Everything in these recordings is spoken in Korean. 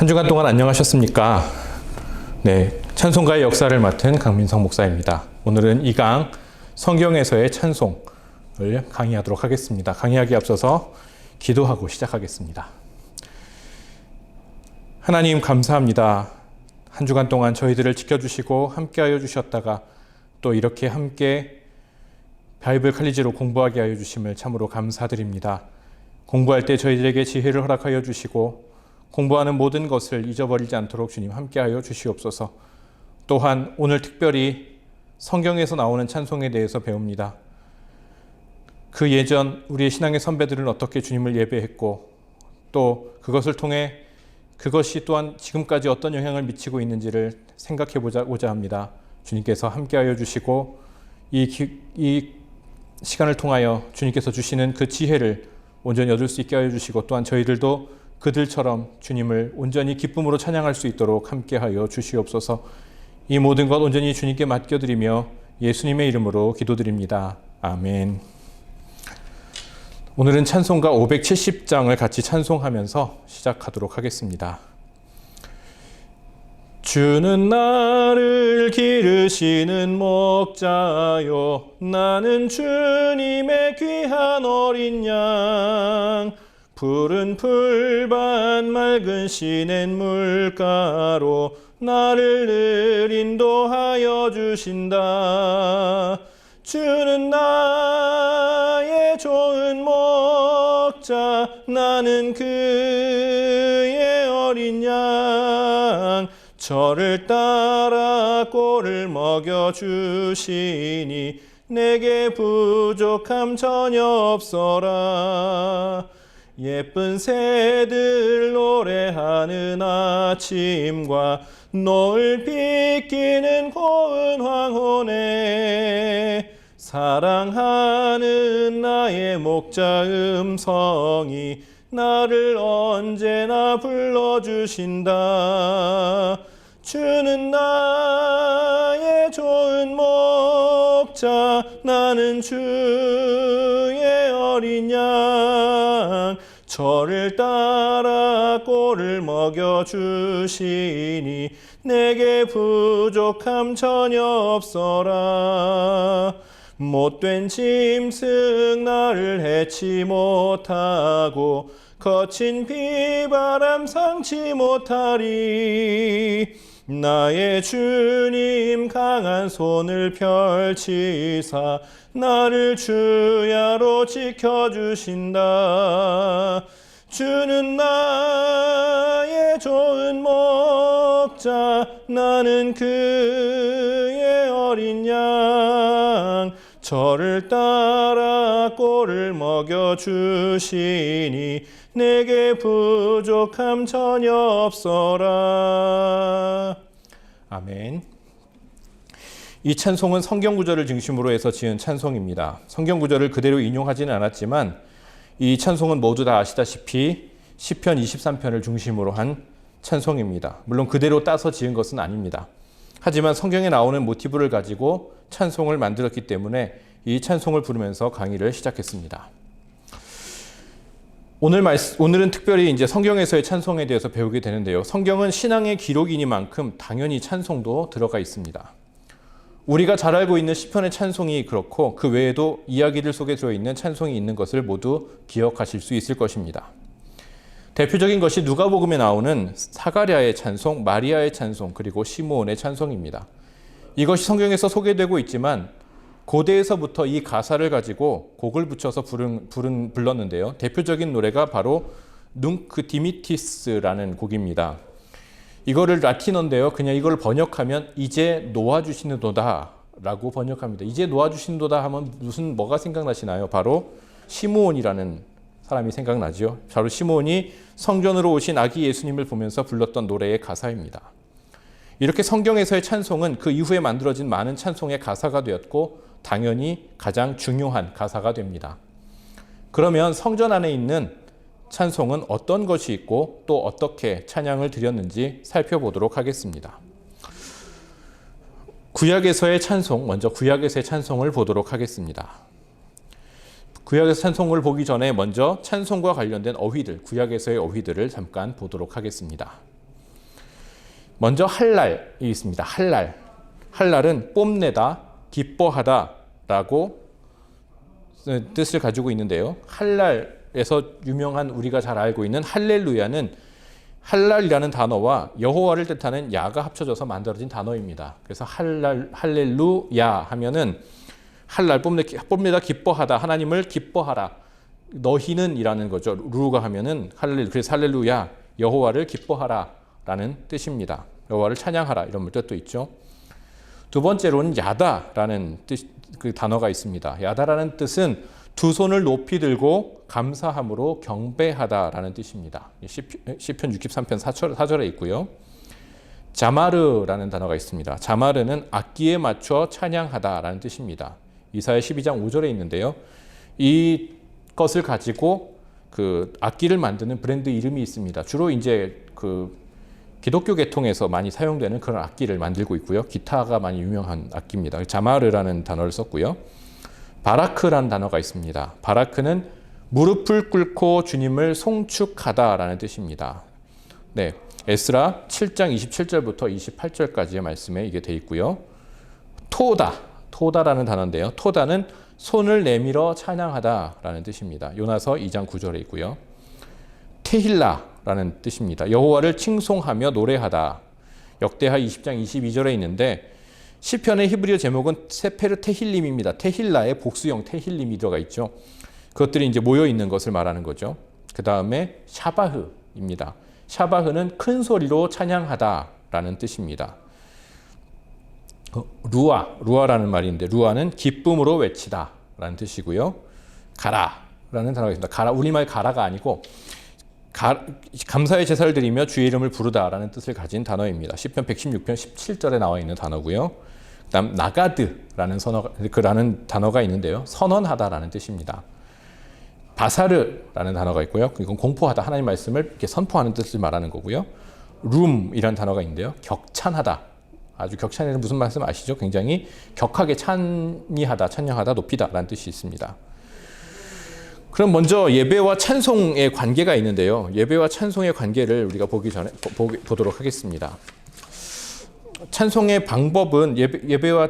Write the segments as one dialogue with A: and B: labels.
A: 한 주간 동안 안녕하셨습니까? 네, 찬송가의 역사를 맡은 강민성 목사입니다. 오늘은 2강 성경에서의 찬송을 강의하도록 하겠습니다. 강의하기에 앞서서 기도하고 시작하겠습니다. 하나님 감사합니다. 한 주간 동안 저희들을 지켜주시고 함께하여 주셨다가 또 이렇게 함께 바이블 칼리지로 공부하게 하여 주심을 참으로 감사드립니다. 공부할 때 저희들에게 지혜를 허락하여 주시고 공부하는 모든 것을 잊어버리지 않도록 주님 함께하여 주시옵소서. 또한 오늘 특별히 성경에서 나오는 찬송에 대해서 배웁니다. 그 예전 우리의 신앙의 선배들은 어떻게 주님을 예배했고 또 그것을 통해 그것이 또한 지금까지 어떤 영향을 미치고 있는지를 생각해 보고자 합니다. 주님께서 함께하여 주시고 이 시간을 통하여 주님께서 주시는 그 지혜를 온전히 얻을 수 있게 하여 주시고 또한 저희들도 그들처럼 주님을 온전히 기쁨으로 찬양할 수 있도록 함께하여 주시옵소서. 이 모든 것 온전히 주님께 맡겨드리며 예수님의 이름으로 기도드립니다. 아멘. 오늘은 찬송가 570장을 같이 찬송하면서 시작하도록 하겠습니다. 주는 나를 기르시는 목자요, 나는 주님의 귀한 어린 양. 푸른 풀밭 맑은 시냇물가로 나를 늘 인도하여 주신다. 주는 나의 좋은 목자, 나는 그의 어린 양. 저를 따라 꼴을 먹여주시니 내게 부족함 전혀 없어라. 예쁜 새들 노래하는 아침과 노을 비끼는 고운 황혼에 사랑하는 나의 목자 음성이 나를 언제나 불러주신다. 주는 나의 좋은 목자, 나는 주의 어린 양. 저를 따라 꼴을 먹여주시니 내게 부족함 전혀 없어라. 못된 짐승 나를 해치 못하고 거친 비바람 상치 못하리. 나의 주님 강한 손을 펼치사 나를 주야로 지켜주신다. 주는 나의 좋은 목자, 나는 그의 어린 양. 저를 따라 꼴을 먹여주시니 내게 부족함 전혀 없어라. 아멘. 이 찬송은 성경 구절을 중심으로 해서 지은 찬송입니다. 성경 구절을 그대로 인용하지는 않았지만 이 찬송은 모두 다 아시다시피 시편 23편을 중심으로 한 찬송입니다. 물론 그대로 따서 지은 것은 아닙니다. 하지만 성경에 나오는 모티브를 가지고 찬송을 만들었기 때문에 이 찬송을 부르면서 강의를 시작했습니다. 오늘은 특별히 이제 성경에서의 찬송에 대해서 배우게 되는데요. 성경은 신앙의 기록이니만큼 당연히 찬송도 들어가 있습니다. 우리가 잘 알고 있는 시편의 찬송이 그렇고 그 외에도 이야기들 속에 들어있는 찬송이 있는 것을 모두 기억하실 수 있을 것입니다. 대표적인 것이 누가복음에 나오는 사가랴의 찬송, 마리아의 찬송, 그리고 시므온의 찬송입니다. 이것이 성경에서 소개되고 있지만 고대에서부터 이 가사를 가지고 곡을 붙여서 불렀는데요. 대표적인 노래가 바로 눅 디미티스라는 곡입니다. 이거를 라틴어인데요. 그냥 이걸 번역하면 이제 놓아주시는도다 라고 번역합니다. 이제 놓아주시는도다 하면 뭐가 생각나시나요? 바로 시므온이라는 사람이 생각나죠. 바로 시므온이 성전으로 오신 아기 예수님을 보면서 불렀던 노래의 가사입니다. 이렇게 성경에서의 찬송은 그 이후에 만들어진 많은 찬송의 가사가 되었고 당연히 가장 중요한 가사가 됩니다. 그러면 성전 안에 있는 찬송은 어떤 것이 있고 또 어떻게 찬양을 드렸는지 살펴보도록 하겠습니다. 구약에서의 찬송, 먼저 구약에서의 찬송을 보도록 하겠습니다. 구약에서 찬송을 보기 전에 먼저 찬송과 관련된 어휘들, 구약에서의 어휘들을 잠깐 보도록 하겠습니다. 먼저 할랄이 있습니다. 할랄. 할랄은 뽐내다, 기뻐하다라고 뜻을 가지고 있는데요. 할랄에서 유명한 우리가 잘 알고 있는 할렐루야는 할랄이라는 단어와 여호와를 뜻하는 야가 합쳐져서 만들어진 단어입니다. 그래서 할렐루야 하면은 할랄 뽐내다 기뻐하다 하나님을 기뻐하라 너희는 이라는 거죠. 루가 하면은 그래서 할렐루야 여호와를 기뻐하라라는 뜻입니다. 여호와를 찬양하라 이런 뜻도 있죠. 두 번째로는 야다라는 그 단어가 있습니다. 야다라는 뜻은 두 손을 높이 들고 감사함으로 경배하다라는 뜻입니다. 시편 63편 4절에 있고요. 자마르라는 단어가 있습니다. 자마르는 악기에 맞춰 찬양하다라는 뜻입니다. 이사야 12장 5절에 있는데요. 이 것을 가지고 그 악기를 만드는 브랜드 이름이 있습니다. 주로 이제 그 기독교 계통에서 많이 사용되는 그런 악기를 만들고 있고요. 기타가 많이 유명한 악기입니다. 자마르라는 단어를 썼고요. 바라크라는 단어가 있습니다. 바라크는 무릎을 꿇고 주님을 송축하다라는 뜻입니다. 네, 에스라 7장 27절부터 28절까지의 말씀에 이게 돼 있고요. 토다라는 단어인데요. 토다는 손을 내밀어 찬양하다라는 뜻입니다. 요나서 2장 9절에 있고요. 테힐라라는 뜻입니다. 여호와를 칭송하며 노래하다. 역대하 20장 22절에 있는데 시편의 히브리어 제목은 세페르 테힐림입니다. 테힐라의 복수형 테힐림이 들어가 있죠. 그것들이 이제 모여 있는 것을 말하는 거죠. 그 다음에 샤바흐입니다. 샤바흐는 큰 소리로 찬양하다라는 뜻입니다. 루아라는 말인데 루아는 기쁨으로 외치다라는 뜻이고요. 가라라는 단어가 있습니다. 가라 우리말 가라가 아니고 감사의 제사를 드리며 주의 이름을 부르다라는 뜻을 가진 단어입니다. 시편 116편 17절에 나와 있는 단어고요. 그다음 나가드라는 단어가 있는데요. 선언하다라는 뜻입니다. 바사르라는 단어가 있고요. 이건 공포하다 하나님 말씀을 이렇게 선포하는 뜻을 말하는 거고요. 룸이라는 단어가 있는데요. 격찬하다. 아주 격찬에는 무슨 말씀 아시죠? 굉장히 격하게 찬양하다, 높이다라는 뜻이 있습니다. 그럼 먼저 예배와 찬송의 관계가 있는데요. 예배와 찬송의 관계를 우리가 보도록 하겠습니다. 찬송의 방법은 예배와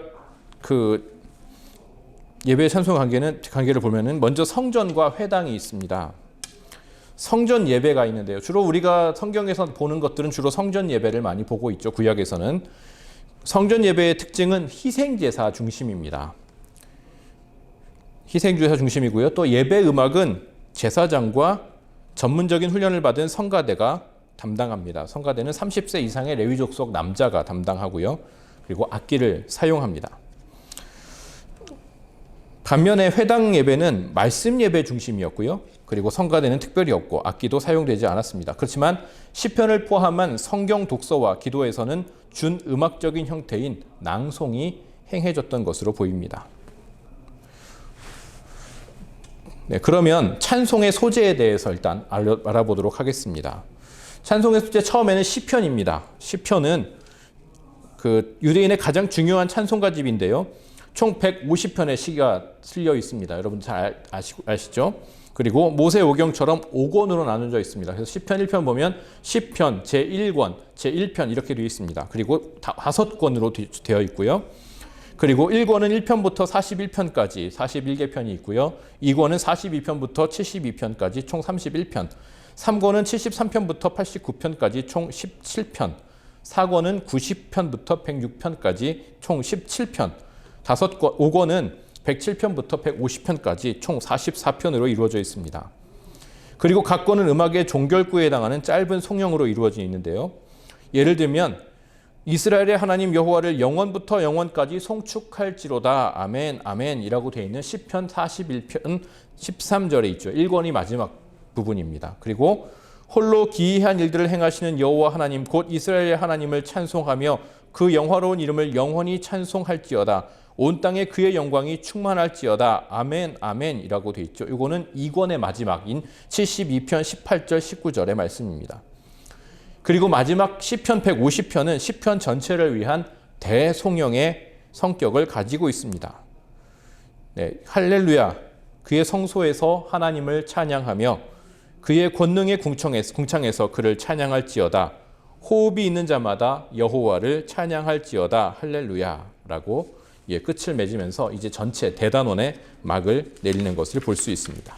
A: 예배 찬송 관계를 보면은 먼저 성전과 회당이 있습니다. 성전 예배가 있는데요. 주로 우리가 성경에서 보는 것들은 주로 성전 예배를 많이 보고 있죠. 구약에서는 성전 예배의 특징은 희생제사 중심입니다. 희생제사 중심이고요. 또 예배 음악은 제사장과 전문적인 훈련을 받은 성가대가 담당합니다. 성가대는 30세 이상의 레위 족속 남자가 담당하고요. 그리고 악기를 사용합니다. 반면에 회당 예배는 말씀 예배 중심이었고요. 그리고 성가대는 특별히 없고 악기도 사용되지 않았습니다. 그렇지만 시편을 포함한 성경 독서와 기도에서는 준음악적인 형태인 낭송이 행해졌던 것으로 보입니다. 네, 그러면 찬송의 소재에 대해서 일단 알아보도록 하겠습니다. 찬송의 소재 처음에는 시편입니다. 시편은 그 유대인의 가장 중요한 찬송가집인데요. 총 150편의 시가 실려 있습니다. 여러분 잘 아시죠? 그리고 모세오경처럼 5권으로 나눠져 있습니다. 그래서 시편 1편 보면 시편 제1권, 제1편 이렇게 되어 있습니다. 그리고 5권으로 되어 있고요. 그리고 1권은 1편부터 41편까지 41개 편이 있고요. 2권은 42편부터 72편까지 총 31편. 3권은 73편부터 89편까지 총 17편. 4권은 90편부터 106편까지 총 17편. 5권은 107편부터 150편까지 총 44편으로 이루어져 있습니다. 그리고 각 권은 음악의 종결구에 해당하는 짧은 송영으로 이루어져 있는데요. 예를 들면 이스라엘의 하나님 여호와를 영원부터 영원까지 송축할지로다 아멘 아멘이라고 되어 있는 시편 41편 13절에 있죠. 1권이 마지막 부분입니다. 그리고 홀로 기이한 일들을 행하시는 여호와 하나님 곧 이스라엘의 하나님을 찬송하며 그 영화로운 이름을 영원히 찬송할지어다. 온 땅에 그의 영광이 충만할지어다. 아멘 아멘이라고 되어 있죠. 이거는 2권의 마지막인 72편 18절 19절의 말씀입니다. 그리고 마지막 시편 150편은 시편 전체를 위한 대송영의 성격을 가지고 있습니다. 네, 할렐루야 그의 성소에서 하나님을 찬양하며 그의 권능의 궁창에서 그를 찬양할지어다. 호흡이 있는 자마다 여호와를 찬양할지어다 할렐루야라고 끝을 맺으면서 이제 전체 대단원의 막을 내리는 것을 볼 수 있습니다.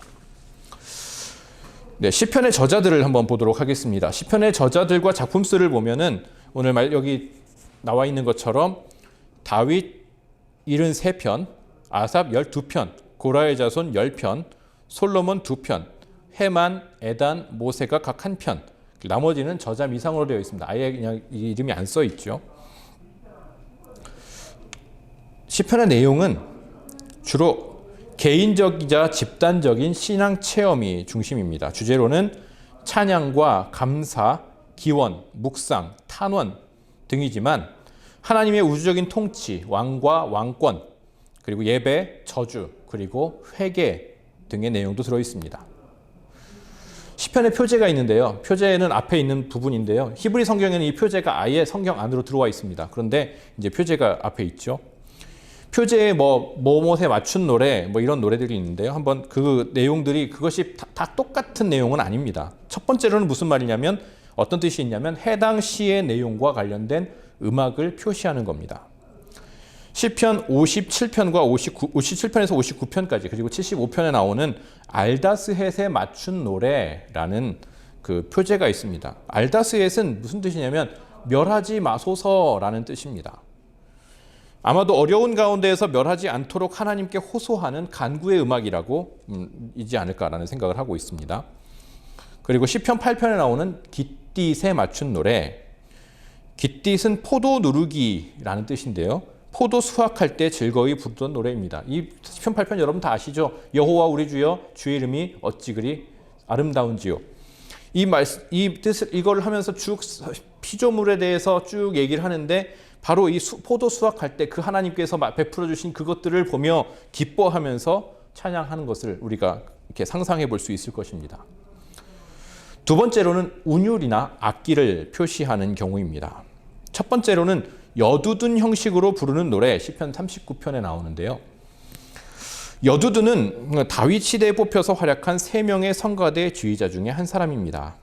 A: 네, 시편의 저자들을 한번 보도록 하겠습니다. 시편의 저자들과 작품수를 보면은 오늘 여기 나와 있는 것처럼 다윗 73편, 아삽 12편, 고라의 자손 10편, 솔로몬 2편, 헤만, 에단, 모세가 각 1편. 나머지는 저자 미상으로 되어 있습니다. 아예 그냥 이름이 안 써 있죠. 시편의 내용은 주로 개인적이자 집단적인 신앙 체험이 중심입니다. 주제로는 찬양과 감사, 기원, 묵상, 탄원 등이지만 하나님의 우주적인 통치, 왕과 왕권, 그리고 예배, 저주, 그리고 회개 등의 내용도 들어 있습니다. 시편의 표제가 있는데요. 표제는 앞에 있는 부분인데요. 히브리 성경에는 이 표제가 아예 성경 안으로 들어와 있습니다. 그런데 이제 표제가 앞에 있죠. 표제에 뭐뭐에 맞춘 노래, 이런 노래들이 있는데요. 한번 그 내용들이 그것이 다 똑같은 내용은 아닙니다. 첫 번째로는 무슨 말이냐면 어떤 뜻이 있냐면 해당 시의 내용과 관련된 음악을 표시하는 겁니다. 시편 57편과 57편에서 59편까지 그리고 75편에 나오는 알다스헷에 맞춘 노래라는 그 표제가 있습니다. 알다스헷은 무슨 뜻이냐면 멸하지 마소서라는 뜻입니다. 아마도 어려운 가운데에서 멸하지 않도록 하나님께 호소하는 간구의 음악이라고 이지 않을까라는 생각을 하고 있습니다. 그리고 시편 8편에 나오는 깃딧에 맞춘 노래, 깃딧은 포도 누르기라는 뜻인데요. 포도 수확할 때 즐거이 부르던 노래입니다. 이 시편 8편 여러분 다 아시죠? 여호와 우리 주여 주의 이름이 어찌 그리 아름다운지요. 이 뜻을 이걸 하면서 쭉 피조물에 대해서 쭉 얘기를 하는데 바로 이 포도 수확할 때 그 하나님께서 베풀어 주신 그것들을 보며 기뻐하면서 찬양하는 것을 우리가 이렇게 상상해 볼 수 있을 것입니다. 두 번째로는 운율이나 악기를 표시하는 경우입니다. 첫 번째로는 여두둔 형식으로 부르는 노래 시편 39편에 나오는데요. 여두둔은 다윗 시대에 뽑혀서 활약한 3명의 성가대 지휘자 중에 한 사람입니다.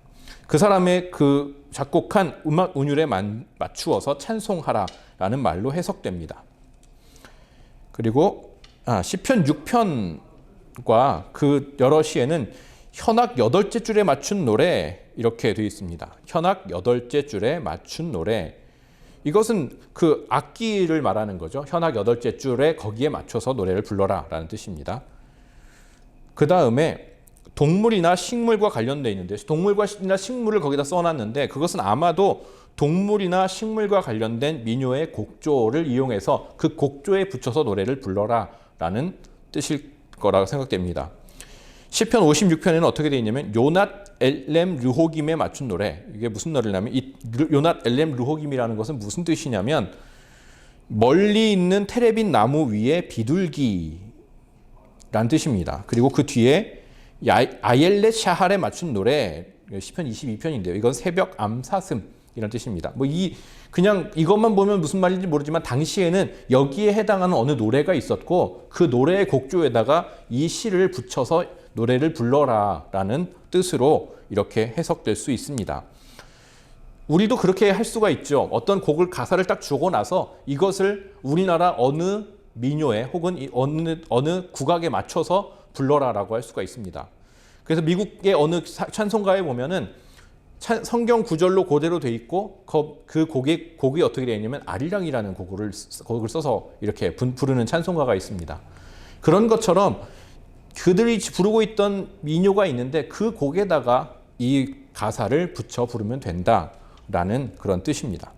A: 그 사람의 그 작곡한 음악 운율에 맞추어서 찬송하라라는 말로 해석됩니다. 그리고 시편 6편과 그 여러 시에는 현악 8째 줄에 맞춘 노래 이렇게 되어 있습니다. 현악 8째 줄에 맞춘 노래. 이것은 그 악기를 말하는 거죠. 현악 8째 줄에 거기에 맞춰서 노래를 불러라 라는 뜻입니다. 그 다음에 동물이나 식물과 관련되어 있는데 동물이나 식물을 거기다 써놨는데 그것은 아마도 동물이나 식물과 관련된 민요의 곡조를 이용해서 그 곡조에 붙여서 노래를 불러라 라는 뜻일 거라고 생각됩니다. 시편 56편에는 어떻게 되어 있냐면 요낫 엘렘 르호김에 맞춘 노래. 이게 무슨 노래냐면 이 요낫 엘렘 르호김이라는 것은 무슨 뜻이냐면 멀리 있는 테레빈 나무 위에 비둘기란 뜻입니다. 그리고 그 뒤에 아옐렛 샤할에 맞춘 노래 시편 22편인데요. 이건 새벽 암사슴이라는 뜻입니다. 그냥 이것만 보면 무슨 말인지 모르지만 당시에는 여기에 해당하는 어느 노래가 있었고 그 노래의 곡조에다가 이 시를 붙여서 노래를 불러라라는 뜻으로 이렇게 해석될 수 있습니다. 우리도 그렇게 할 수가 있죠. 어떤 곡을 가사를 딱 주고 나서 이것을 우리나라 어느 민요에 혹은 어느 국악에 맞춰서 불러라라고 할 수가 있습니다. 그래서 미국의 어느 찬송가에 보면은 성경 구절로 그대로 돼 있고 그 곡이 어떻게 되어 있냐면 아리랑이라는 곡을 써서 이렇게 부르는 찬송가가 있습니다. 그런 것처럼 그들이 부르고 있던 민요가 있는데 그 곡에다가 이 가사를 붙여 부르면 된다라는 그런 뜻입니다.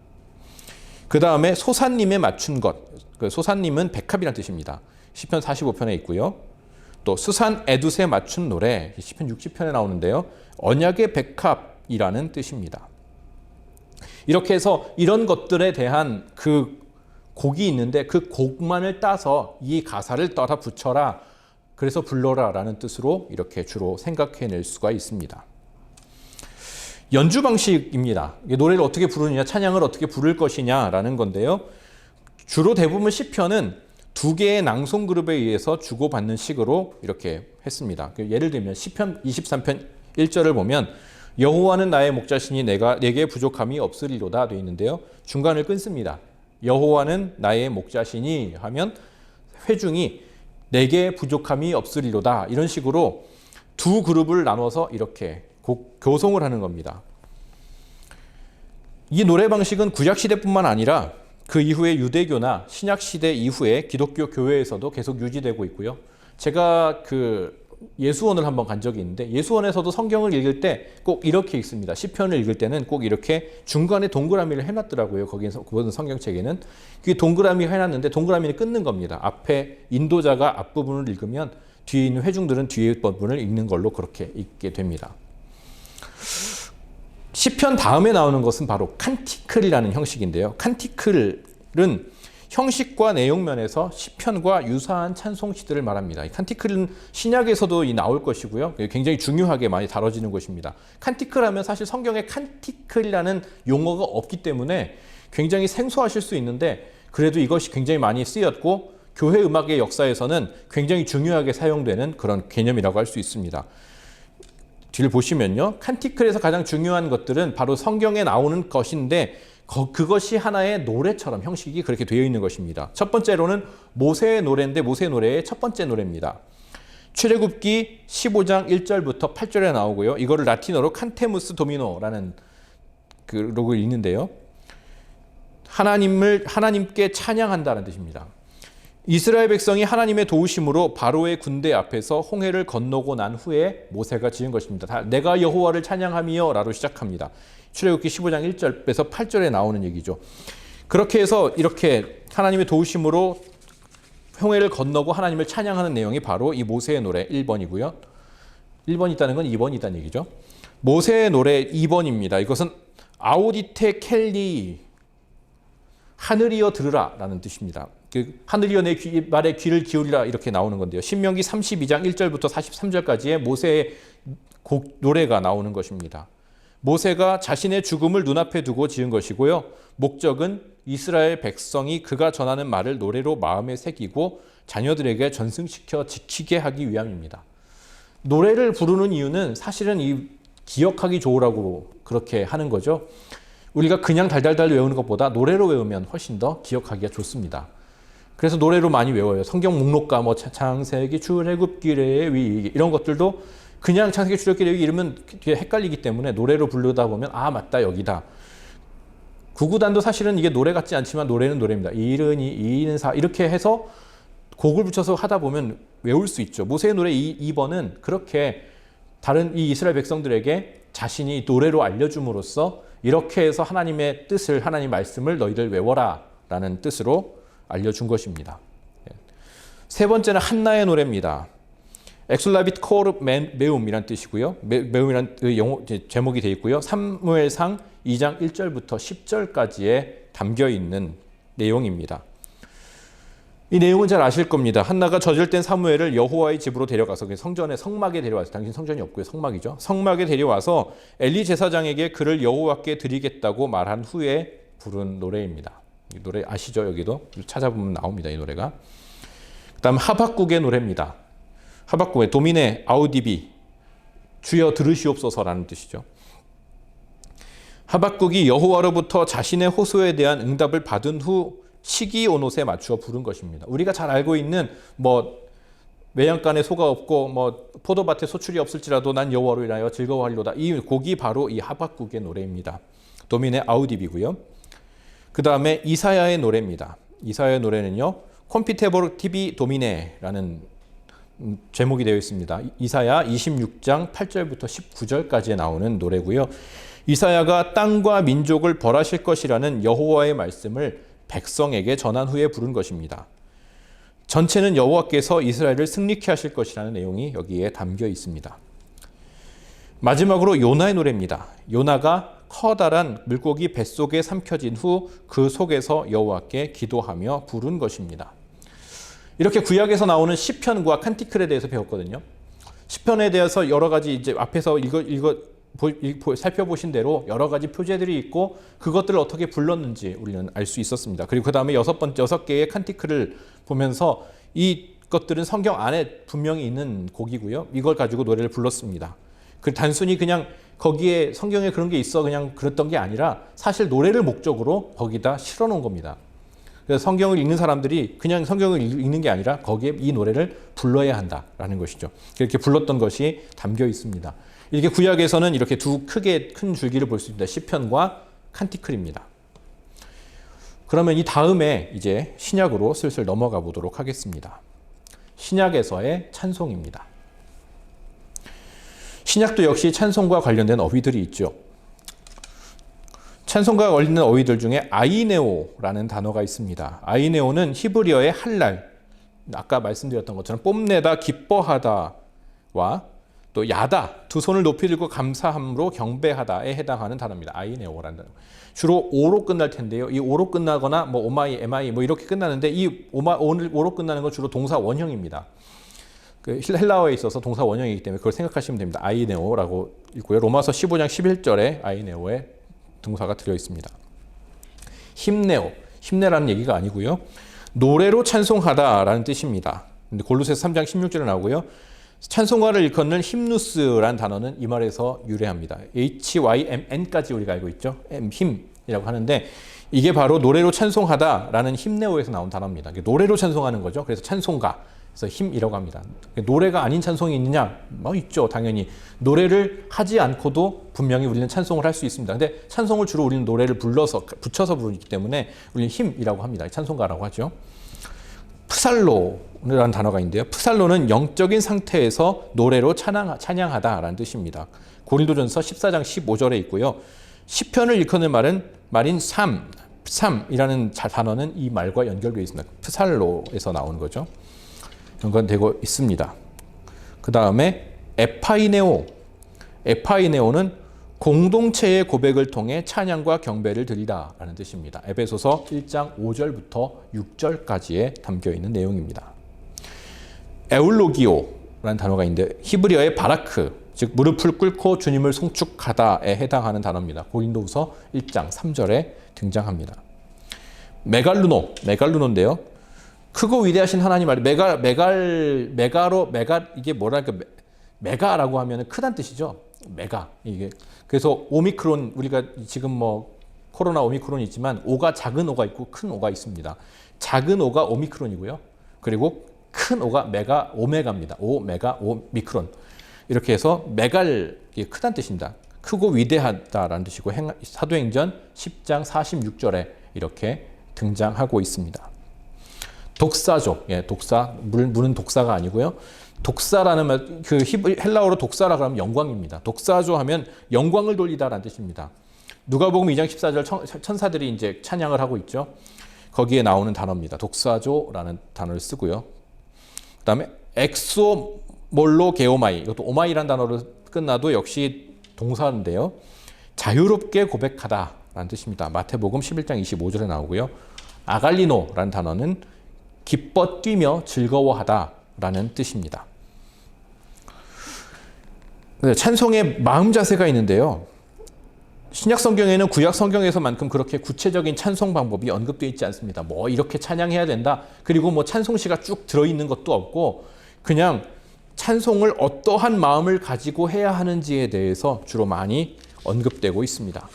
A: 그 다음에 소사님에 맞춘 것. 그 소사님은 백합이라는 뜻입니다. 시편 45편에 있고요. 또 수산 에두스에 맞춘 노래 시편 60편에 나오는데요. 언약의 백합이라는 뜻입니다. 이렇게 해서 이런 것들에 대한 그 곡이 있는데 그 곡만을 따서 이 가사를 따라 붙여라. 그래서 불러라 라는 뜻으로 이렇게 주로 생각해낼 수가 있습니다. 연주 방식입니다. 노래를 어떻게 부르느냐, 찬양을 어떻게 부를 것이냐라는 건데요. 주로 대부분 시편은 2개의 낭송 그룹에 의해서 주고받는 식으로 이렇게 했습니다. 예를 들면 시편 23편 1절을 보면 여호와는 나의 목자시니 내게 부족함이 없으리로다 되어 있는데요. 중간을 끊습니다. 여호와는 나의 목자시니 하면 회중이 내게 부족함이 없으리로다 이런 식으로 두 그룹을 나눠서 이렇게 교송을 하는 겁니다. 이 노래 방식은 구약시대뿐만 아니라 그 이후에 유대교나 신약시대 이후에 기독교 교회에서도 계속 유지되고 있고요. 제가 예수원을 한번 간 적이 있는데 예수원에서도 성경을 읽을 때 꼭 이렇게 읽습니다. 시편을 읽을 때는 꼭 이렇게 중간에 동그라미를 해놨더라고요. 거기서 모든 성경책에는 그 동그라미 해놨는데 동그라미를 끊는 겁니다. 앞에 인도자가 앞부분을 읽으면 뒤에 있는 회중들은 뒤에 부분을 읽는 걸로 그렇게 읽게 됩니다. 시편 다음에 나오는 것은 바로 칸티클이라는 형식인데요. 칸티클은 형식과 내용 면에서 시편과 유사한 찬송시들을 말합니다. 이 칸티클은 신약에서도 나올 것이고요. 굉장히 중요하게 많이 다뤄지는 것입니다. 칸티클 하면 사실 성경에 칸티클이라는 용어가 없기 때문에 굉장히 생소하실 수 있는데 그래도 이것이 굉장히 많이 쓰였고 교회 음악의 역사에서는 굉장히 중요하게 사용되는 그런 개념이라고 할 수 있습니다. 뒤를 보시면요. 칸티클에서 가장 중요한 것들은 바로 성경에 나오는 것인데 그것이 하나의 노래처럼 형식이 그렇게 되어 있는 것입니다. 첫 번째로는 모세의 노래인데 모세의 노래의 첫 번째 노래입니다. 출애굽기 15장 1절부터 8절에 나오고요. 이거를 라틴어로 칸테무스 도미노라는 그로 읽는데요. 하나님께 찬양한다는 뜻입니다. 이스라엘 백성이 하나님의 도우심으로 바로의 군대 앞에서 홍해를 건너고 난 후에 모세가 지은 것입니다. 내가 여호와를 찬양하며 라로 시작합니다. 출애굽기 15장 1절에서 8절에 나오는 얘기죠. 그렇게 해서 이렇게 하나님의 도우심으로 홍해를 건너고 하나님을 찬양하는 내용이 바로 이 모세의 노래 1번이고요. 1번 있다는 건 2번이 있다는 얘기죠. 모세의 노래 2번입니다. 이것은 아우디테 켈리 하늘이여 들으라 라는 뜻입니다. 하늘이여 내 말에 귀를 기울이라 이렇게 나오는 건데요. 신명기 32장 1절부터 43절까지의 모세의 노래가 나오는 것입니다. 모세가 자신의 죽음을 눈앞에 두고 지은 것이고요. 목적은 이스라엘 백성이 그가 전하는 말을 노래로 마음에 새기고 자녀들에게 전승시켜 지키게 하기 위함입니다. 노래를 부르는 이유는 사실은 기억하기 좋으라고 그렇게 하는 거죠. 우리가 그냥 달달달 외우는 것보다 노래로 외우면 훨씬 더 기억하기가 좋습니다. 그래서 노래로 많이 외워요. 성경 목록가 창세기, 출애굽기, 레위기 이런 것들도 그냥 창세기, 출애굽기, 레위기 이러면 뒤에 헷갈리기 때문에 노래로 부르다 보면 맞다 여기다. 구구단도 사실은 이게 노래 같지 않지만 노래는 노래입니다. 이른이 이는 사 이렇게 해서 곡을 붙여서 하다 보면 외울 수 있죠. 모세의 노래 2번은 그렇게 다른 이 이스라엘 백성들에게 자신이 노래로 알려줌으로써 이렇게 해서 하나님의 뜻을 하나님 말씀을 너희들 외워라 라는 뜻으로 알려준 것입니다. 세 번째는 한나의 노래입니다. 엑술라빗 코르 메움이란 뜻이고요. 메움이란 제목이 되어 있고요. 사무엘상 2장 1절부터 10절까지에 담겨 있는 내용입니다. 이 내용은 잘 아실 겁니다. 한나가 저질된 사무엘을 여호와의 집으로 데려가서 성막에 데려와서 당신 성전이 없고요. 성막이죠. 성막에 데려와서 엘리 제사장에게 그를 여호와께 드리겠다고 말한 후에 부른 노래입니다. 이 노래 아시죠? 여기도 찾아보면 나옵니다. 이 노래가. 그다음 하박국의 노래입니다. 하박국의 도미네 아우디비 주여 들으시옵소서라는 뜻이죠. 하박국이 여호와로부터 자신의 호소에 대한 응답을 받은 후 시기 온옷에 맞추어 부른 것입니다. 우리가 잘 알고 있는 외양간에 소가 없고 포도밭에 소출이 없을지라도 난 여호와로 인하여 즐거워하리로다. 이 곡이 바로 이 하박국의 노래입니다. 도미네 아우디비고요. 그 다음에 이사야의 노래입니다. 이사야의 노래는요. 콤피테보르 티비 도미네라는 제목이 되어 있습니다. 이사야 26장 8절부터 19절까지 나오는 노래고요. 이사야가 땅과 민족을 벌하실 것이라는 여호와의 말씀을 백성에게 전한 후에 부른 것입니다. 전체는 여호와께서 이스라엘을 승리케 하실 것이라는 내용이 여기에 담겨 있습니다. 마지막으로 요나의 노래입니다. 요나가 커다란 물고기 뱃속에 삼켜진 후 그 속에서 여호와께 기도하며 부른 것입니다. 이렇게 구약에서 나오는 시편과 칸티클에 대해서 배웠거든요. 시편에 대해서 여러 가지 이제 앞에서 살펴보신 대로 여러 가지 표제들이 있고 그것들을 어떻게 불렀는지 우리는 알 수 있었습니다. 그리고 그 다음에 6개의 칸티클을 보면서 이 것들은 성경 안에 분명히 있는 곡이고요. 이걸 가지고 노래를 불렀습니다. 그 단순히 그냥 거기에 성경에 그런 게 있어 그냥 그랬던 게 아니라 사실 노래를 목적으로 거기다 실어 놓은 겁니다. 그래서 성경을 읽는 사람들이 그냥 성경을 읽는 게 아니라 거기에 이 노래를 불러야 한다라는 것이죠. 이렇게 불렀던 것이 담겨 있습니다. 이렇게 구약에서는 이렇게 두 크게 큰 줄기를 볼 수 있습니다. 시편과 칸티클입니다. 그러면 이 다음에 이제 신약으로 슬슬 넘어가 보도록 하겠습니다. 신약에서의 찬송입니다. 신약도 역시 찬송과 관련된 어휘들이 있죠. 찬송과 관련된 어휘들 중에 아이네오라는 단어가 있습니다. 아이네오는 히브리어의 할랄, 아까 말씀드렸던 것처럼 뽐내다, 기뻐하다와 또 야다, 두 손을 높이 들고 감사함으로 경배하다에 해당하는 단어입니다. 아이네오라는 단어. 주로 오로 끝날 텐데요. 이 오로 끝나거나 뭐 오마이, 에마이 뭐 이렇게 끝나는데 이 오로 끝나는 건 주로 동사 원형입니다. 그 헬라어에 있어서 동사 원형이기 때문에 그걸 생각하시면 됩니다. 아이네오라고 있고요. 로마서 15장 11절에 아이네오의 동사가 들어 있습니다. 힘내오, 힘내라는 얘기가 아니고요. 노래로 찬송하다라는 뜻입니다. 근데 골로새서 3장 16절에 나오고요. 찬송가를 일컫는 힘누스라는 단어는 이 말에서 유래합니다. HYMN까지 우리가 알고 있죠. 힘이라고 하는데 이게 바로 노래로 찬송하다라는 힘내오에서 나온 단어입니다. 노래로 찬송하는 거죠. 그래서 찬송가, 그래서 힘이라고 합니다. 노래가 아닌 찬송이 있느냐? 뭐 있죠, 당연히. 노래를 하지 않고도 분명히 우리는 찬송을 할 수 있습니다. 근데 찬송을 주로 우리는 노래를 붙여서 부르기 때문에 우리는 힘이라고 합니다. 찬송가라고 하죠. 프살로라는 단어가 있는데요. 프살로는 영적인 상태에서 노래로 찬양하다라는 뜻입니다. 고린도전서 14장 15절에 있고요. 시편을 일컫는 말인 삶이라는 단어는 이 말과 연결되어 있습니다. 프살로에서 나오는 거죠. 연관되고 있습니다. 그 다음에 에파이네오는 공동체의 고백을 통해 찬양과 경배를 드리다라는 뜻입니다. 에베소서 1장 5절부터 6절까지에 담겨있는 내용입니다. 에울로기오라는 단어가 있는데 히브리어의 바라크, 즉 무릎을 꿇고 주님을 송축하다에 해당하는 단어입니다. 고린도후서 1장 3절에 등장합니다. 메갈루노인데요. 크고 위대하신 하나님 말, 이게 뭐랄까, 메가라고 하면 크다는 뜻이죠. 메가. 이게. 그래서 오미크론, 우리가 지금 뭐 코로나 오미크론이 있지만 오가 작은 오가 있고 큰 오가 있습니다. 작은 오가 오미크론이고요. 그리고 큰 오가 오메가입니다. 오미크론. 이렇게 해서 이게 크다는 뜻입니다. 크고 위대하다라는 뜻이고 사도행전 10장 46절에 이렇게 등장하고 있습니다. 독사죠. 물은 독사가 아니고요. 독사라는 말, 헬라어로 독사라 그러면 영광입니다. 독사조 하면 영광을 돌리다라는 뜻입니다. 누가복음 2장 14절 천사들이 이제 찬양을 하고 있죠. 거기에 나오는 단어입니다. 독사조라는 단어를 쓰고요. 그다음에 엑소몰로 게오마이, 이것도 오마이라는 단어로 끝나도 역시 동사인데요. 자유롭게 고백하다라는 뜻입니다. 마태복음 11장 25절에 나오고요. 아갈리노라는 단어는 기뻐 뛰며 즐거워하다라는 뜻입니다. 찬송의 마음 자세가 있는데요. 신약 성경에는 구약 성경에서만큼 그렇게 구체적인 찬송 방법이 언급되어 있지 않습니다. 뭐 이렇게 찬양해야 된다. 그리고 뭐 찬송시가 쭉 들어있는 것도 없고 그냥 찬송을 어떠한 마음을 가지고 해야 하는지에 대해서 주로 많이 언급되고 있습니다.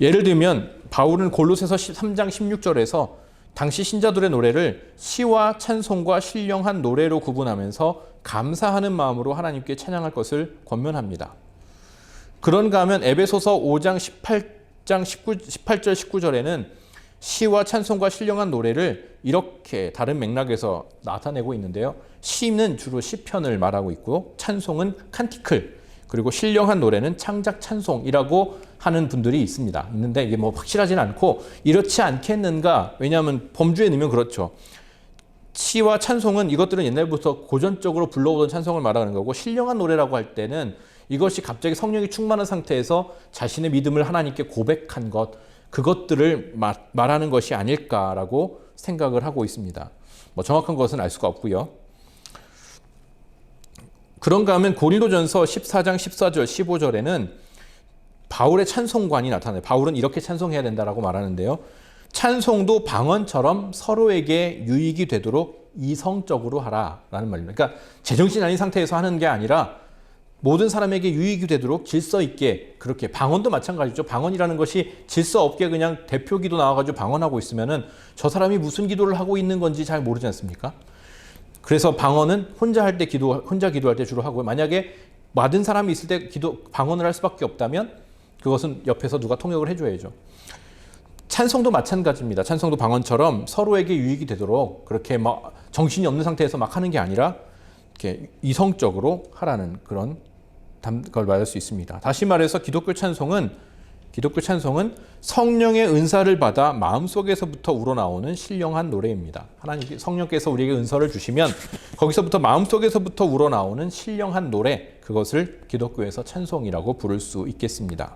A: 예를 들면 바울은 골로새서 3장 16절에서 당시 신자들의 노래를 시와 찬송과 신령한 노래로 구분하면서 감사하는 마음으로 하나님께 찬양할 것을 권면합니다. 그런가 하면 에베소서 5장 18절 19절에는 시와 찬송과 신령한 노래를 이렇게 다른 맥락에서 나타내고 있는데요. 시는 주로 시편을 말하고 있고 찬송은 칸티클, 그리고 신령한 노래는 창작 찬송이라고 하는 분들이 있는데 이게 뭐 확실하진 않고 이렇지 않겠는가? 왜냐하면 범주에 넣으면 그렇죠. 시와 찬송은 이것들은 옛날부터 고전적으로 불러오던 찬송을 말하는 거고 신령한 노래라고 할 때는 이것이 갑자기 성령이 충만한 상태에서 자신의 믿음을 하나님께 고백한 그것들을 말하는 것이 아닐까라고 생각을 하고 있습니다. 뭐 정확한 것은 알 수가 없고요. 그런가 하면 고린도전서 14장 14절 15절에는 바울의 찬송관이 나타나요. 바울은 이렇게 찬송해야 된다라고 말하는데요. 찬송도 방언처럼 서로에게 유익이 되도록 이성적으로 하라라는 말입니다. 그러니까 제정신이 아닌 상태에서 하는 게 아니라 모든 사람에게 유익이 되도록 질서 있게 그렇게 방언도 마찬가지죠. 방언이라는 것이 질서 없게 그냥 대표 기도 나와가지고 방언하고 있으면은 저 사람이 무슨 기도를 하고 있는 건지 잘 모르지 않습니까? 그래서 방언은 혼자 기도할 때 주로 하고요. 만약에 많은 사람이 있을 때 방언을 할 수밖에 없다면 그것은 옆에서 누가 통역을 해줘야죠. 찬송도 마찬가지입니다. 찬송도 방언처럼 서로에게 유익이 되도록 그렇게 막 정신이 없는 상태에서 막 하는 게 아니라 이렇게 이성적으로 하라는 그런 걸 말할 수 있습니다. 다시 말해서 기독교 찬송은 성령의 은사를 받아 마음속에서부터 우러나오는 신령한 노래입니다. 하나님 성령께서 우리에게 은사를 주시면 거기서부터 마음속에서부터 우러나오는 신령한 노래, 그것을 기독교에서 찬송이라고 부를 수 있겠습니다.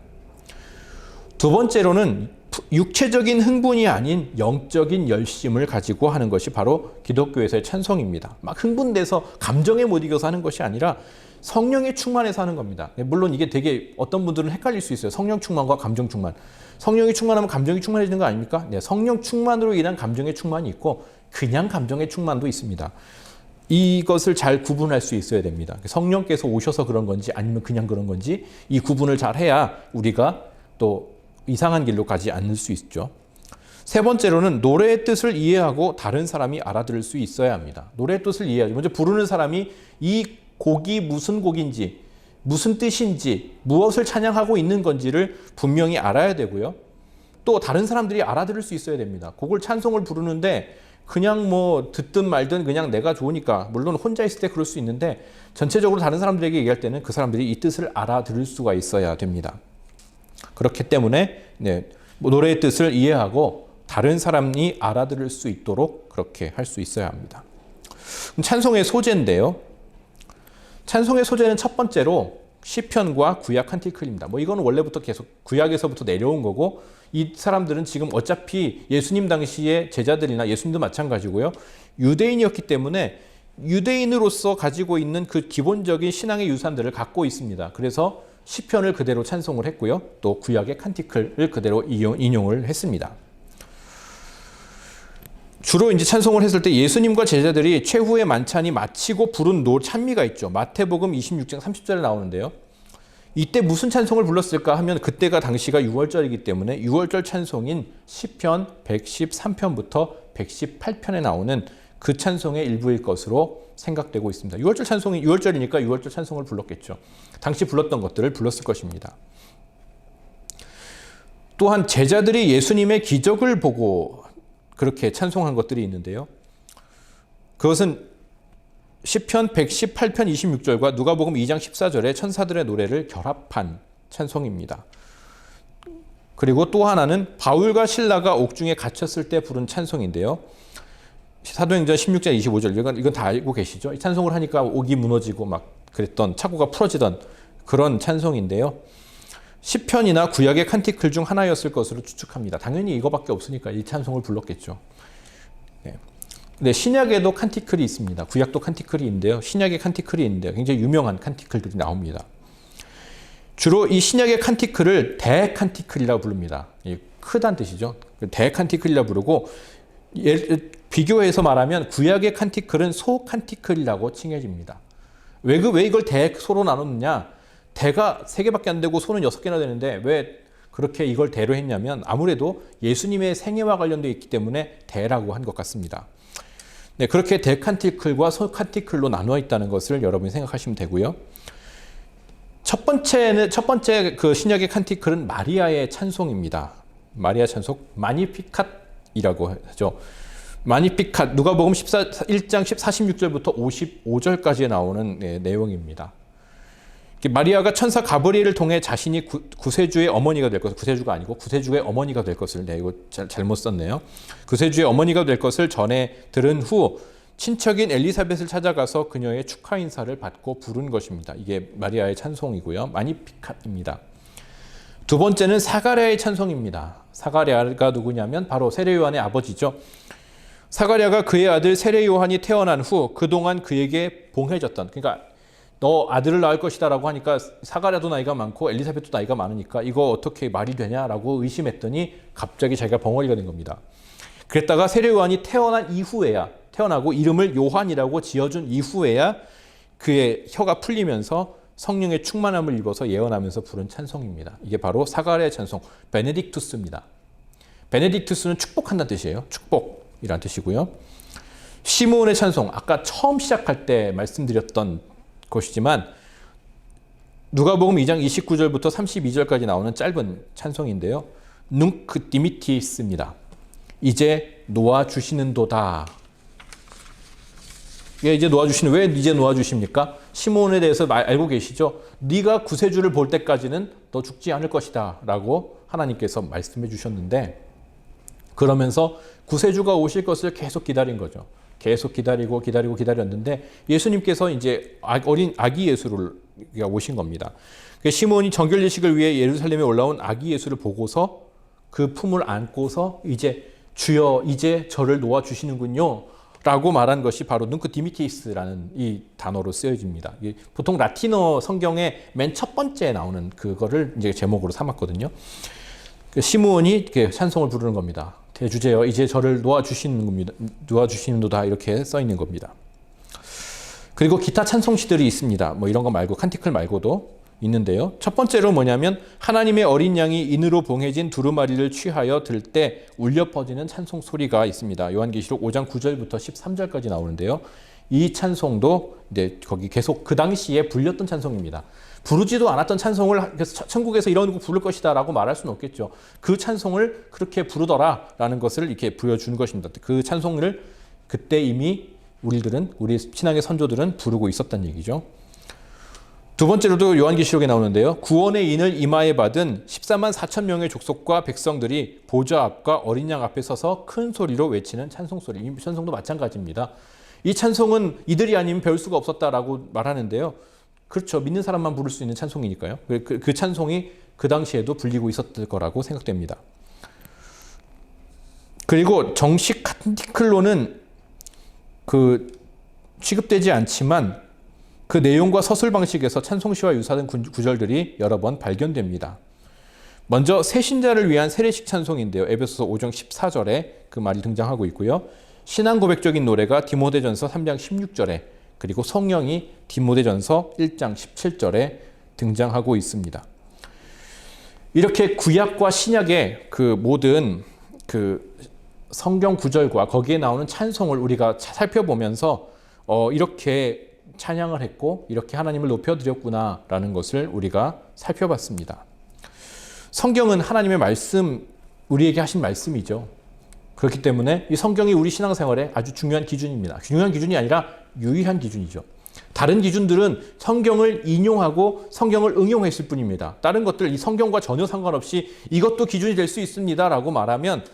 A: 두 번째로는 육체적인 흥분이 아닌 영적인 열심을 가지고 하는 것이 바로 기독교에서의 찬송입니다. 막 흥분돼서 감정에 못 이겨서 하는 것이 아니라 성령에 충만해서 하는 겁니다. 물론 이게 되게 어떤 분들은 헷갈릴 수 있어요. 성령 충만과 감정 충만. 성령이 충만하면 감정이 충만해지는 거 아닙니까? 네, 성령 충만으로 인한 감정의 충만이 있고 그냥 감정의 충만도 있습니다. 이것을 잘 구분할 수 있어야 됩니다. 성령께서 오셔서 그런 건지 아니면 그냥 그런 건지 이 구분을 잘 해야 우리가 또 이상한 길로 가지 않을 수 있죠. 세 번째로는 노래의 뜻을 이해하고 다른 사람이 알아들을 수 있어야 합니다. 노래의 뜻을 이해하죠. 먼저 부르는 사람이 이 곡이 무슨 곡인지, 무슨 뜻인지, 무엇을 찬양하고 있는 건지를 분명히 알아야 되고요. 또 다른 사람들이 알아들을 수 있어야 됩니다. 곡을 찬송을 부르는데 그냥 뭐 듣든 말든 그냥 내가 좋으니까, 물론 혼자 있을 때 그럴 수 있는데 전체적으로 다른 사람들에게 얘기할 때는 그 사람들이 이 뜻을 알아들을 수가 있어야 됩니다. 그렇기 때문에 노래의 뜻을 이해하고 다른 사람이 알아들을 수 있도록 그렇게 할 수 있어야 합니다. 찬송의 소재인데요. 찬송의 소재는 첫 번째로 시편과 구약 칸티클입니다. 이거는 원래부터 계속 구약에서부터 내려온 거고, 이 사람들은 지금 어차피 예수님 당시의 제자들이나 예수님도 마찬가지고요. 유대인이었기 때문에 유대인으로서 가지고 있는 그 기본적인 신앙의 유산들을 갖고 있습니다. 그래서 시편을 그대로 찬송을 했고요. 또 구약의 칸티클을 그대로 인용을 했습니다. 주로 이제 찬송을 했을 때 예수님과 제자들이 최후의 만찬이 마치고 부른 찬미가 있죠. 마태복음 26장 30절에 나오는데요. 이때 무슨 찬송을 불렀을까 하면 그때가 당시가 6월절이기 때문에 6월절 찬송인 시편 113편부터 118편에 나오는 그 찬송의 일부일 것으로 생각되고 있습니다. 6월절 찬송이 6월절이니까 6월절 찬송을 불렀겠죠. 당시 불렀던 것들을 불렀을 것입니다. 또한 제자들이 예수님의 기적을 보고 그렇게 찬송한 것들이 있는데요. 그것은 시편 118편 26절과 누가복음 2장 14절에 천사들의 노래를 결합한 찬송입니다. 그리고 또 하나는 바울과 실라가 옥중에 갇혔을 때 부른 찬송인데요. 사도행전 16장 25절, 이건 다 알고 계시죠? 찬송을 하니까 옥이 무너지고 막 그랬던, 착고가 풀어지던 그런 찬송인데요. 시편이나 구약의 칸티클 중 하나였을 것으로 추측합니다. 당연히 이거밖에 없으니까 이 찬송을 불렀겠죠. 네. 근데 신약에도 칸티클이 있습니다. 구약도 칸티클이 있는데요. 신약의 칸티클이 있는데요. 굉장히 유명한 칸티클들이 나옵니다. 주로 이 신약의 칸티클을 대칸티클이라고 부릅니다. 크다는 뜻이죠. 대칸티클이라고 부르고, 비교해서 말하면 구약의 칸티클은 소칸티클이라고 칭해집니다. 왜 이걸 대소로 나눴느냐? 대가 3개밖에 안 되고 소는 6개나 되는데 왜 그렇게 이걸 대로 했냐면 아무래도 예수님의 생애와 관련되어 있기 때문에 대라고 한 것 같습니다. 네, 그렇게 대칸티클과 소칸티클로 나누어 있다는 것을 여러분이 생각하시면 되고요. 첫 번째 그 신약의 칸티클은 마리아의 찬송입니다. 마리아 찬송, 마니피캇이라고 하죠. 마니피캇, 누가복음 1장 46절부터 55절까지 나오는 내용입니다. 마리아가 천사 가브리엘을 통해 자신이 구세주의 어머니가 될 것을, 구세주가 아니고 구세주의 어머니가 될 것을, 이거 잘못 썼네요. 구세주의 어머니가 될 것을 전해 들은 후 친척인 엘리사벳을 찾아가서 그녀의 축하 인사를 받고 부른 것입니다. 이게 마리아의 찬송이고요. 마니피캇입니다. 두 번째는 사가랴의 찬송입니다. 사가랴가 누구냐면 바로 세례 요한의 아버지죠. 사가랴가 그의 아들 세례 요한이 태어난 후 그동안 그에게 봉해졌던, 그러니까 너 아들을 낳을 것이다라고 하니까 사가랴도 나이가 많고 엘리사벳도 나이가 많으니까 이거 어떻게 말이 되냐라고 의심했더니 갑자기 자기가 벙어리가 된 겁니다. 그랬다가 세례 요한이 태어난 이후에야 태어나고 이름을 요한이라고 지어준 이후에야 그의 혀가 풀리면서 성령의 충만함을 입어서 예언하면서 부른 찬송입니다. 이게 바로 사가랴의 찬송 베네딕투스입니다. 베네딕투스는 축복한다는 뜻이에요. 축복이란 뜻이고요. 시므온의 찬송, 아까 처음 시작할 때 말씀드렸던 것이지만 누가복음 2장 29절부터 32절까지 나오는 짧은 찬송인데요. 눅 디미티스입니다. 이제 놓아주시는도다. 이제 놓아주시는, 왜 이제 놓아주십니까? 시므온에 대해서 알고 계시죠? 네가 구세주를 볼 때까지는 너 죽지 않을 것이다 라고 하나님께서 말씀해 주셨는데, 그러면서 구세주가 오실 것을 계속 기다린 거죠. 계속 기다렸는데 예수님께서 이제 어린 아기 예수를 오신 겁니다. 시므온이 정결 예식을 위해 예루살렘에 올라온 아기 예수를 보고서 그 품을 안고서 이제 주여 이제 저를 놓아 주시는군요 라고 말한 것이 바로 눅 디미티스라는 이 단어로 쓰여집니다. 보통 라틴어 성경에 맨 첫 번째에 나오는 그거를 이제 제목으로 삼았거든요. 시므온이 찬송을 부르는 겁니다. 대주제여 이제 저를 놓아주시는 겁니다. 놓아주시는도다 이렇게 써 있는 겁니다. 그리고 기타 찬송시들이 있습니다. 뭐 이런 거 말고 칸티클 말고도 있는데요. 첫 번째로 뭐냐면 하나님의 어린 양이 인으로 봉해진 두루마리를 취하여 들 때 울려 퍼지는 찬송 소리가 있습니다. 요한계시록 5장 9절부터 13절까지 나오는데요. 이 찬송도 이제 거기 계속 그 당시에 불렸던 찬송입니다. 부르지도 않았던 찬송을 천국에서 이런 곡 부를 것이다 라고 말할 수는 없겠죠. 그 찬송을 그렇게 부르더라 라는 것을 이렇게 보여주는 것입니다. 그 찬송을 그때 이미 우리 신앙의 선조들은 부르고 있었다는 얘기죠. 두 번째로도 요한계시록에 나오는데요. 구원의 인을 이마에 받은 14만 4천 명의 족속과 백성들이 보좌 앞과 어린 양 앞에 서서 큰 소리로 외치는 찬송소리. 이 찬송도 마찬가지입니다. 이 찬송은 이들이 아니면 배울 수가 없었다라고 말하는데요. 그렇죠. 믿는 사람만 부를 수 있는 찬송이니까요. 그 찬송이 그 당시에도 불리고 있었을 거라고 생각됩니다. 그리고 정식 칸티클로는 취급되지 않지만 그 내용과 서술 방식에서 찬송시와 유사한 구절들이 여러 번 발견됩니다. 먼저 새신자를 위한 세례식 찬송인데요. 에베소서 5장 14절에 그 말이 등장하고 있고요. 신앙 고백적인 노래가 디모데전서 3장 16절에, 그리고 성령이 디모데전서 1장 17절에 등장하고 있습니다. 이렇게 구약과 신약의 그 모든 그 성경 구절과 거기에 나오는 찬송을 우리가 살펴보면서 이렇게 찬양을 했고 이렇게 하나님을 높여드렸구나라는 것을 우리가 살펴봤습니다. 성경은 하나님의 말씀, 우리에게 하신 말씀이죠. 그렇기 때문에 이 성경이 우리 신앙생활에 아주 중요한 기준입니다. 중요한 기준이 아니라 유의한 기준이죠. 다른 기준들은 성경을 인용하고 성경을 응용했을 뿐입니다. 다른 것들 이 성경과 전혀 상관없이 이것도 기준이 될 수 있습니다 라고 말하면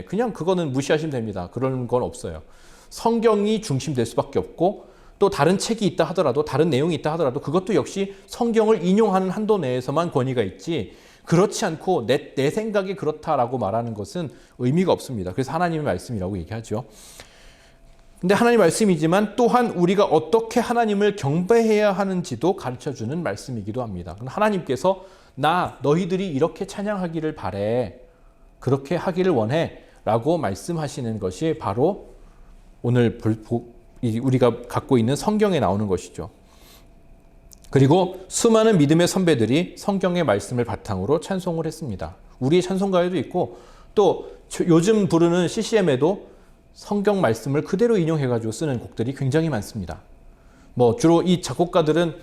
A: 그냥 그거는 무시하시면 됩니다. 그런 건 없어요. 성경이 중심될 수밖에 없고, 또 다른 책이 있다 하더라도, 다른 내용이 있다 하더라도 그것도 역시 성경을 인용하는 한도 내에서만 권위가 있지, 그렇지 않고 내 생각이 그렇다라고 말하는 것은 의미가 없습니다. 그래서 하나님의 말씀이라고 얘기하죠. 근데 하나님의 말씀이지만 또한 우리가 어떻게 하나님을 경배해야 하는지도 가르쳐주는 말씀이기도 합니다. 하나님께서 너희들이 이렇게 찬양하기를 바래, 그렇게 하기를 원해 라고 말씀하시는 것이 바로 오늘 우리가 갖고 있는 성경에 나오는 것이죠. 그리고 수많은 믿음의 선배들이 성경의 말씀을 바탕으로 찬송을 했습니다. 우리의 찬송가에도 있고, 또 요즘 부르는 CCM에도 성경 말씀을 그대로 인용해가지고 쓰는 곡들이 굉장히 많습니다. 주로 이 작곡가들은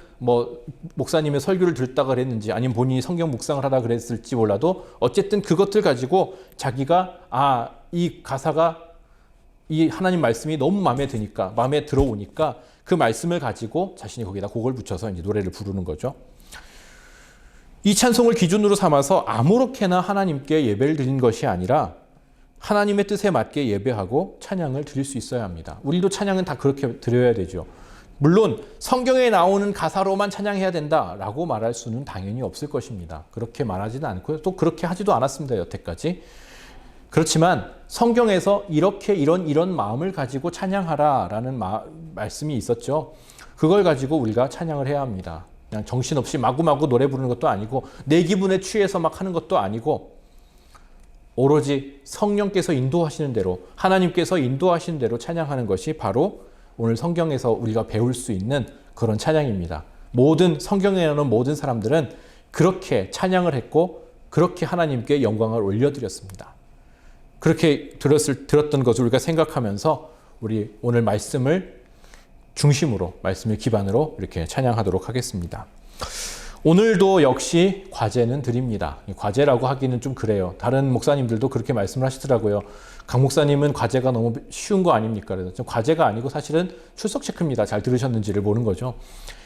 A: 목사님의 설교를 듣다가 그랬는지 아니면 본인이 성경 묵상을 하다 그랬을지 몰라도 어쨌든 그것들 가지고 자기가 이 가사가 이 하나님 말씀이 너무 마음에 들어오니까 그 말씀을 가지고 자신이 거기다 곡을 붙여서 이제 노래를 부르는 거죠. 이 찬송을 기준으로 삼아서 아무렇게나 하나님께 예배를 드린 것이 아니라 하나님의 뜻에 맞게 예배하고 찬양을 드릴 수 있어야 합니다. 우리도 찬양은 다 그렇게 드려야 되죠. 물론 성경에 나오는 가사로만 찬양해야 된다라고 말할 수는 당연히 없을 것입니다. 그렇게 말하지는 않고요. 또 그렇게 하지도 않았습니다. 여태까지. 그렇지만 성경에서 이렇게 이런 마음을 가지고 찬양하라라는 말씀이 있었죠. 그걸 가지고 우리가 찬양을 해야 합니다. 그냥 정신없이 마구마구 노래 부르는 것도 아니고 내 기분에 취해서 막 하는 것도 아니고 오로지 성령께서 인도하시는 대로, 하나님께서 인도하시는 대로 찬양하는 것이 바로 오늘 성경에서 우리가 배울 수 있는 그런 찬양입니다. 모든 성경에 나오는 모든 사람들은 그렇게 찬양을 했고 그렇게 하나님께 영광을 올려드렸습니다. 그렇게 들었던 것을 우리가 생각하면서 우리 오늘 말씀을 중심으로, 말씀을 기반으로 이렇게 찬양하도록 하겠습니다. 오늘도 역시 과제는 드립니다. 과제라고 하기는 좀 그래요. 다른 목사님들도 그렇게 말씀을 하시더라고요. 강 목사님은 과제가 너무 쉬운 거 아닙니까? 그래서 좀 과제가 아니고 사실은 출석 체크입니다. 잘 들으셨는지를 보는 거죠.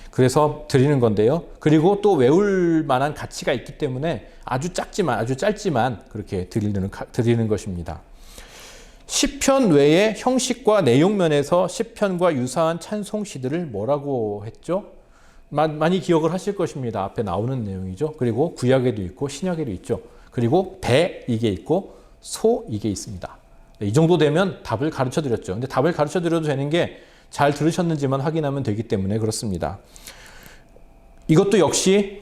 A: 그래서 드리는 건데요. 그리고 또 외울 만한 가치가 있기 때문에 아주 짧지만 그렇게 드리는 것입니다. 시편 외의 형식과 내용 면에서 시편과 유사한 찬송 시들을 뭐라고 했죠? 많이 기억을 하실 것입니다. 앞에 나오는 내용이죠. 그리고 구약에도 있고 신약에도 있죠. 그리고 배 이게 있고 소 이게 있습니다. 이 정도 되면 답을 가르쳐 드렸죠. 근데 답을 가르쳐 드려도 되는 게 잘 들으셨는지만 확인하면 되기 때문에 그렇습니다. 이것도 역시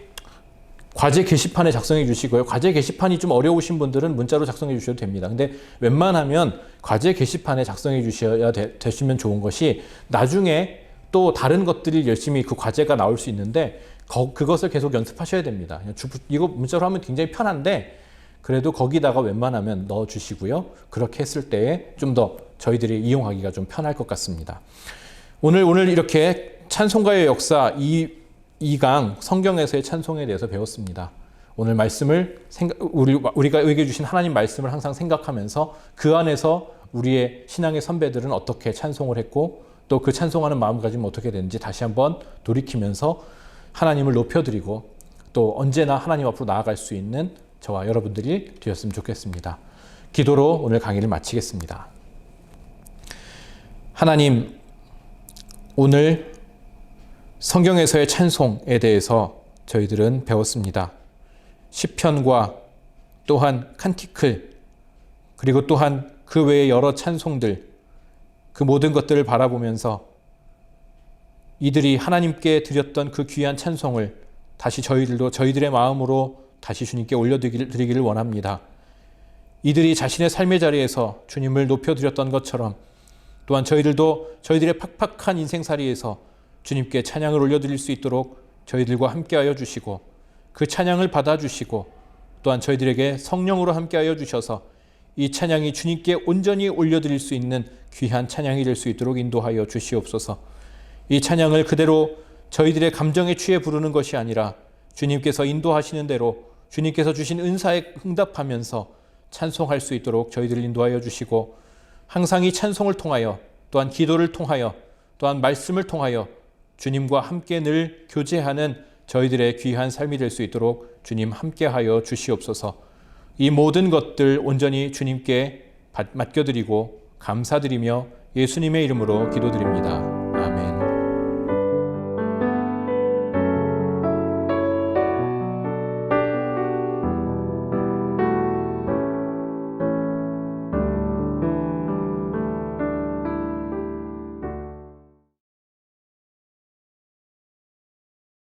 A: 과제 게시판에 작성해 주시고요. 과제 게시판이 좀 어려우신 분들은 문자로 작성해 주셔도 됩니다. 근데 웬만하면 과제 게시판에 작성해 주셔야 되시면 좋은 것이 나중에 또 다른 것들이 열심히 그 과제가 나올 수 있는데 그것을 계속 연습하셔야 됩니다. 이거 문자로 하면 굉장히 편한데 그래도 거기다가 웬만하면 넣어 주시고요. 그렇게 했을 때에 좀 더 저희들이 이용하기가 좀 편할 것 같습니다. 오늘 이렇게 찬송가의 역사 2강 성경에서의 찬송에 대해서 배웠습니다. 오늘 말씀을 우리가 얘기해 주신 하나님 말씀을 항상 생각하면서 그 안에서 우리의 신앙의 선배들은 어떻게 찬송을 했고 또 그 찬송하는 마음가짐은 어떻게 되는지 다시 한번 돌이키면서 하나님을 높여드리고 또 언제나 하나님 앞으로 나아갈 수 있는 저와 여러분들이 되었으면 좋겠습니다. 기도로 오늘 강의를 마치겠습니다. 하나님, 오늘 성경에서의 찬송에 대해서 저희들은 배웠습니다. 시편과 또한 칸티클 그리고 또한 그 외의 여러 찬송들 그 모든 것들을 바라보면서 이들이 하나님께 드렸던 그 귀한 찬송을 다시 저희들의 마음으로 다시 주님께 올려드리기를 원합니다. 이들이 자신의 삶의 자리에서 주님을 높여드렸던 것처럼 또한 저희들도 저희들의 팍팍한 인생살이에서 주님께 찬양을 올려드릴 수 있도록 저희들과 함께하여 주시고 그 찬양을 받아주시고 또한 저희들에게 성령으로 함께하여 주셔서 이 찬양이 주님께 온전히 올려드릴 수 있는 귀한 찬양이 될 수 있도록 인도하여 주시옵소서. 이 찬양을 그대로 저희들의 감정에 취해 부르는 것이 아니라 주님께서 인도하시는 대로 주님께서 주신 은사에 응답하면서 찬송할 수 있도록 저희들을 인도하여 주시고 항상 이 찬송을 통하여 또한 기도를 통하여 또한 말씀을 통하여 주님과 함께 늘 교제하는 저희들의 귀한 삶이 될 수 있도록 주님 함께하여 주시옵소서. 이 모든 것들 온전히 주님께 맡겨드리고 감사드리며 예수님의 이름으로 기도드립니다.